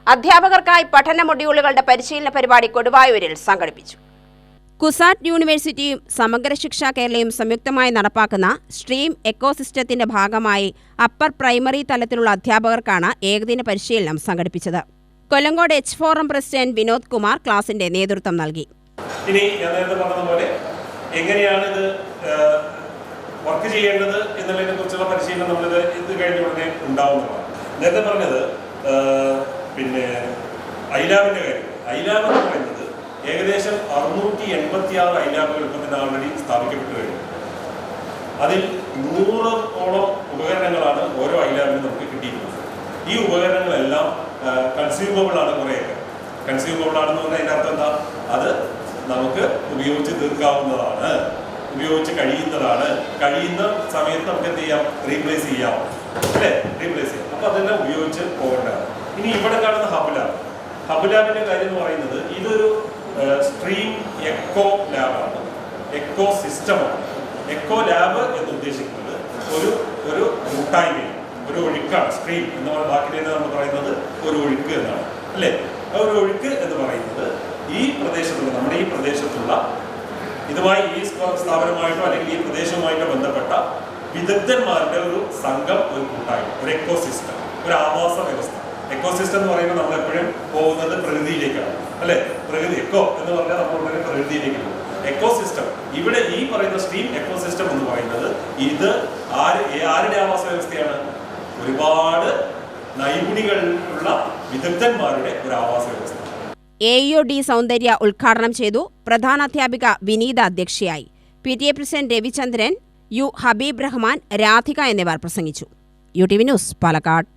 അധ്യാപകർക്കായി പഠന മൊഡ്യൂളുകളുടെ പരിശീലന പരിപാടി കൊടുവായൂരിൽ സംഘടിപ്പിച്ചു. കുസാറ്റ് യൂണിവേഴ്സിറ്റിയും സമഗ്ര ശിക്ഷ കേരളയും സംയുക്തമായി നടപ്പാക്കുന്ന സ്ട്രീം എക്കോസിസ്റ്റത്തിന്റെ ഭാഗമായി അപ്പർ പ്രൈമറി തലത്തിലുള്ള അധ്യാപകർക്കാണ് ഏകദിന പരിശീലനം സംഘടിപ്പിച്ചത്. Kollengode H forum president Vinod Kumar ക്ലാസിന്റെ നേതൃത്വം നൽകി. ഇനി ഞാൻ നേരത്തെ പറഞ്ഞതുപോലെ എങ്ങനെയാണ് ഇത് വർക്ക് ചെയ്യേണ്ടത് എന്നതിനെ കുറിച്ചുള്ള പരിശീലനം നമ്മളിത് ഇത് കഴിഞ്ഞ ഉടനെ ഉണ്ടാവുന്നതാണ്. നേരത്തെ പറഞ്ഞത് ഐലാബിന്റെ കാര്യം. ഐലാബ് എന്ന് പറയുന്നത് ഏകദേശം 686 ഐലാബുകൾ ഇപ്പം തന്നെ ഓൾറെഡി സ്ഥാപിക്കപ്പെട്ടു കഴിഞ്ഞു. അതിൽ 100ഓളം ഉപകരണങ്ങളാണ് ഓരോ ഐലാബിനും നമുക്ക് കിട്ടിയിട്ടുള്ളത്. ഈ ഉപകരണങ്ങളെല്ലാം കൺസ്യൂമബിൾ ആണ്. കുറേയൊക്കെ കൺസ്യൂമബിൾ ആണെന്ന് പറഞ്ഞാൽ അതിൻ്റെ അർത്ഥം എന്താ? അത് നമുക്ക് ഉപയോഗിച്ച് തീർക്കാവുന്നതാണ്, ഉപയോഗിച്ച് കഴിയുന്ന സമയത്ത് നമുക്ക് എന്ത് ചെയ്യാം? റീപ്ലേസ് ചെയ്യാം, അല്ലേ? റീപ്ലേസ് ചെയ്യാം. അപ്പോൾ അതെല്ലാം ഉപയോഗിച്ച് പോകേണ്ടതാണ്. ഇനി ഇവിടെ കാണുന്ന ഹബ് ലാബിന്റെ കാര്യം എന്ന് പറയുന്നത് ഇതൊരു സ്ട്രീം എക്കോ ലാബാണ്, എക്കോ സിസ്റ്റമാണ്. എക്കോ ലാബ് എന്ന് ഉദ്ദേശിക്കുന്നത് ഒരു കൂട്ടായ്മയാണ്, ഒരു ഒഴുക്കാണ്. സ്ട്രീം എന്ന് പറഞ്ഞ വാക്കിനെ നമ്മൾ പറയുന്നത് ഒരു ഒഴുക്ക് എന്നാണ്, അല്ലേ? ഒരു ഒഴുക്ക് എന്ന് പറയുന്നത് നമ്മുടെ ഈ പ്രദേശത്തുള്ള ഇതുമായി ഈ സ്ഥാപനമായിട്ടോ അല്ലെങ്കിൽ ഈ പ്രദേശവുമായിട്ടോ ബന്ധപ്പെട്ട വിദഗ്ധന്മാരുടെ ഒരു സംഘം, ഒരു കൂട്ടായ്മ, ഒരു എക്കോസിസ്റ്റം, ഒരു ആവാസ വ്യവസ്ഥ. എക്കോസിസ്റ്റം എന്ന് പറയുമ്പോൾ നമ്മൾ എപ്പോഴും പോകുന്നത് പ്രകൃതിയിലേക്കാണ്, അല്ലെ? പ്രകൃതി എക്കോ എന്ന് പറഞ്ഞാൽ നമ്മൾ ഉടനെ പ്രകൃതിയിലേക്ക് പോകും. എക്കോസിസ്റ്റം ഇവിടെ ഈ പറയുന്ന സ്ട്രീം എക്കോസിസ്റ്റം എന്ന് പറയുന്നത് ഇത് ആരുടെ ആവാസ വ്യവസ്ഥയാണ്? ഒരുപാട് നൈപുണികളുള്ള വിദഗ്ധന്മാരുടെ ഒരു ആവാസ വ്യവസ്ഥ. AEOD സൗന്ദര്യ ഉദ്ഘാടനം ചെയ്തു. പ്രധാനാധ്യാപിക വിനീത അധ്യക്ഷയായി. PTA president Ravichandran, U Habeeb Rahman, Radhika എന്നിവർ പ്രസംഗിച്ചു. UTV news, Palakkad.